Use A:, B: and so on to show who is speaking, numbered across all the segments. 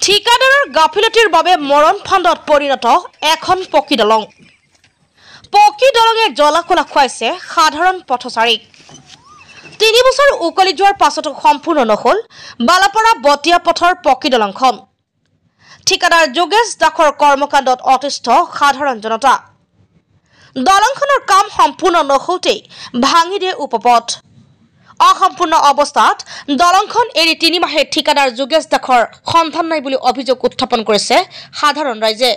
A: ঠিকাদাৰৰ গাফিলতিৰ বাবে মৰণ ফান্দত পৰিণত এখন পকী দলং। পকী দলঙে জলাকলা খুৱাইছে সাধাৰণ পথচাৰীক। 3 বছৰ উকলি যোৱাৰ পাছতো সম্পূৰ্ণ নহল বালাপাৰা বটিয়া পথৰ পকী দলংখন। ঠিকাদাৰ যোগেশ দাসৰ কৰ্মকাণ্ডত অতিষ্ঠ সাধাৰণ জনতা। দলংখনৰ কাম সম্পূৰ্ণ নহওঁতেই ভাঙি দিয়ে উপপথ। অসম্পূৰ্ণ অৱস্থাত দলংখন এৰি 3 মাহে ঠিকাদাৰ যোগেশ দাসৰ সন্ধান নাই বুলি অভিযোগ উত্থাপন কৰিছে সাধাৰণ ৰাইজে।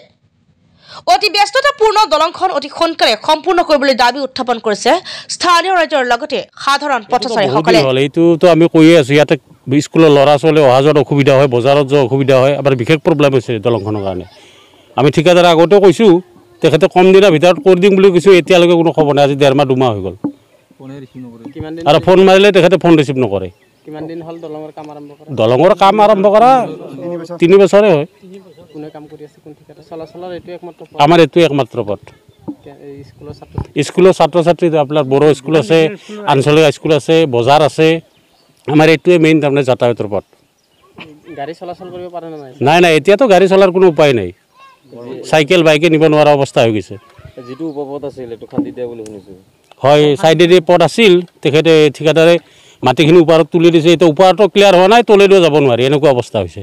A: অতি ব্যস্ততাপূৰ্ণ দলংখন অতি সোনকালে সম্পূৰ্ণ কৰিবলৈ দাবী উত্থাপন কৰিছে স্থানীয় ৰাইজৰ লগতে সাধাৰণ পথচাৰীসকলে।
B: এইটোতো আমি কৈয়ে আছো, ইয়াতে স্কুলৰ ল'ৰা ছোৱালী অহা যোৱাত অসুবিধা হয়, বজাৰত যোৱা অসুবিধা হয়, আমাৰ বিশেষ প্ৰব্লেম হৈছে দলংখনৰ কাৰণে। আমি ঠিকাদাৰ আগতেও কৈছোঁ, তেখেতে কম দিনৰ ভিতৰত কৰি দিম বুলি কৈছোঁ, এতিয়ালৈকে কোনো খবৰ নাই। আজি 1.5 মাহ 2 মাহ হৈ গ'ল আৰু ফোন মাৰিলে তেখেতে ফোন ৰিচিভ নকৰে। দলঙৰ কাম আৰম্ভ কৰা 3 বছৰে হয়। আমাৰ এইটো একমাত্ৰ পথ। স্কুলৰ ছাত্ৰ ছাত্ৰী আপোনাৰ বড়ো স্কুল আছে, আঞ্চলিক স্কুল আছে, বজাৰ আছে, আমাৰ এইটোৱে মেইন তাৰমানে যাতায়াতৰ পথ।
C: গাড়ী চলাচল কৰিব পাৰে নে নাই?
B: নাই, এতিয়াতো গাড়ী চলাৰ কোনো উপায় নাই। চাইকেল বাইকে নিব নোৱাৰা অৱস্থা হৈ গৈছে।
C: যিটো উপপথ আছিল এইটো খান্দি দিয়া বুলি শুনিছোঁ।
B: হয়, চাইডেদি পথ আছিল, তেখেতে ঠিকাদাৰে মাটিখিনি ওপৰত তুলি দিছে। এতিয়া ওপৰতো ক্লিয়াৰ হোৱা নাই, তলেদিও যাব নোৱাৰি, এনেকুৱা অৱস্থা হৈছে।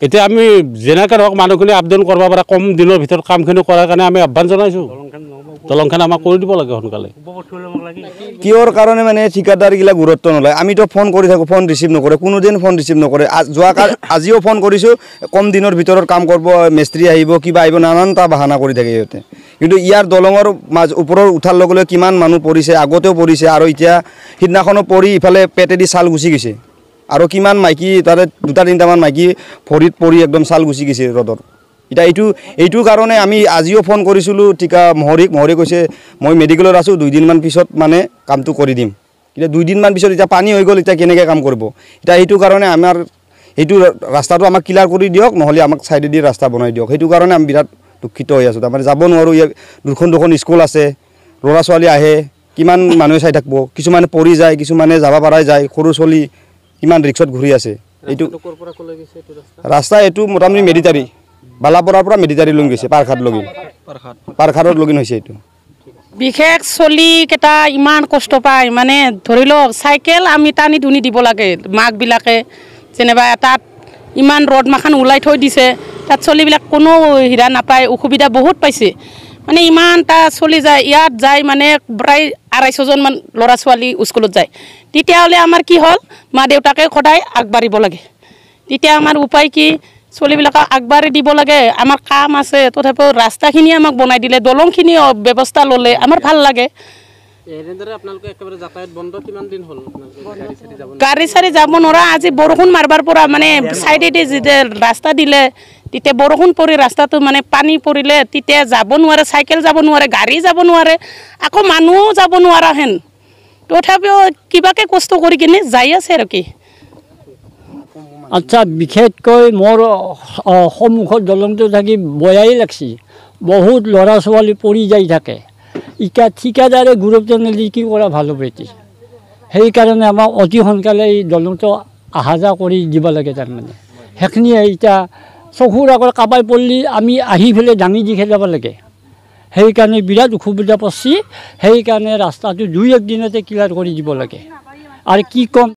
B: এতিয়া আমি যেনেকৈ ধৰক মানুহখিনি আবেদন কৰিব পাৰে, কম দিনৰ ভিতৰত কামখিনি কৰাৰ কাৰণে আমি আহ্বান জনাইছোঁ। দলংখন আমাক কৰি দিব লাগে সোনকালে।
D: কিহৰ কাৰণে মানে ঠিকাদাৰগিলা গুৰুত্ব নলয়? আমিতো ফোন কৰি থাকোঁ, ফোন ৰিচিভ নকৰে, কোনোদিন ফোন ৰিচিভ নকৰে। আজিও ফোন কৰিছোঁ, কম দিনৰ ভিতৰত কাম কৰিব, মিস্ত্ৰী আহিব, কিবা আহিব, নানানটা বাহানা কৰি থাকে সিহঁতে। কিন্তু ইয়াৰ দলঙৰ ওপৰত উঠাৰ লগে লগে কিমান মানুহ পৰিছে, আগতেও পৰিছে আৰু এতিয়া সিদিনাখনো পৰি ইফালে পেটেদি ছাল গুচি গৈছে। আৰু কিমান মাইকী তাৰে 2-3টামান মাইকী ভৰিত পৰি একদম ছাল গুচি গৈছে ৰ'দত। এতিয়া এইটো কাৰণে আমি আজিও ফোন কৰিছিলোঁ মহৰীক কৈছে মই মেডিকেলত আছোঁ, 2 দিনমান পিছত মানে কামটো কৰি দিম। এতিয়া 2 দিনমান পিছত এতিয়া পানী হৈ গ'ল, এতিয়া কেনেকৈ কাম কৰিব? এতিয়া সেইটো কাৰণে আমাৰ এইটো ৰাস্তাটো আমাক ক্লিয়াৰ কৰি দিয়ক, নহ'লে আমাক চাইডেদি ৰাস্তা বনাই দিয়ক। সেইটো কাৰণে আমি বিৰাট দুখিত হৈ আছোঁ। তাৰমানে যাব নোৱাৰোঁ, ইয়াত 2খন স্কুল আছে, ল'ৰা ছোৱালী আহে, কিমান মানুহে চাই থাকিব? কিছুমানে পৰি যায়, কিছুমানে যাব পৰাই যায়, সৰু ছোৱালী কিমান ৰিক্সত ঘূৰি আছে। এইটো ৰাস্তা এইটো মোটামুটি মেডিটাৰী, বালাপৰাৰ পৰা মেডিটাৰী লগিন গৈছে, পাৰখাৰত লগিন হৈছে। এইটো
E: বিশেষ চলিকেইটা ইমান কষ্ট পায়, মানে ধৰি লওক চাইকেল আমি টানি টুনি দিব লাগে। মাকবিলাকে যেনিবা তাত ইমান ৰ'দ মাখান ওলাই থৈ দিছে, তাত চলিবিলাক কোনো হীৰা নাপায়, অসুবিধা বহুত পাইছে। মানে ইমানটা চলি যায়, ইয়াত যায় মানে প্ৰায় 250জনমান ল'ৰা ছোৱালী স্কুলত যায়। তেতিয়াহ'লে আমাৰ কি হ'ল, মা দেউতাকে সদায় আগবাঢ়িব লাগে। তেতিয়া আমাৰ উপায় কি, চলিবিলাকক আগবাঢ়ি দিব লাগে। আমাৰ কাম আছে, তথাপিও ৰাস্তাখিনি আমাক বনাই দিলে, দলংখিনি ব্যৱস্থা ল'লে আমাৰ ভাল লাগে। গাড়ী চাৰি যাব নোৱাৰা। আজি বৰষুণ মাৰবাৰ পৰা মানে চাইডেদি যেতিয়া ৰাস্তা দিলে, তেতিয়া বৰষুণ পৰি ৰাস্তাটো মানে পানী পৰিলে, তেতিয়া যাব নোৱাৰে, চাইকেল যাব নোৱাৰে, গাড়ী যাব নোৱাৰে, আকৌ মানুহো যাব নোৱাৰা হেন। তথাপিও কিবাকে কষ্ট কৰি কিনে যাই আছে আৰু কি।
F: আচ্ছা, বিশেষকৈ মোৰ সন্মুখত দলংটো থাকি বেয়াই লাগছে। বহুত ল'ৰা ছোৱালী পৰি যাই থাকে। এতিয়া ঠিকাদাৰে গুৰুত্ব নিদি কি কৰা ভাল হ'ব? এতিয়া সেইকাৰণে আমাক অতি সোনকালে এই দলংটো অহা যোৱা কৰি দিব লাগে। তাৰমানে সেইখিনিয়ে এতিয়া চকুৰ আগত কাবাই পৰলি আমি আহি পেলাই দাঙি দি খেলাব লাগে। সেইকাৰণে বিৰাট অসুবিধা পাইছে। সেইকাৰণে ৰাস্তাটো 2-1 দিনতে ক্লিয়াৰ কৰি দিব লাগে। আৰু কি ক'ম,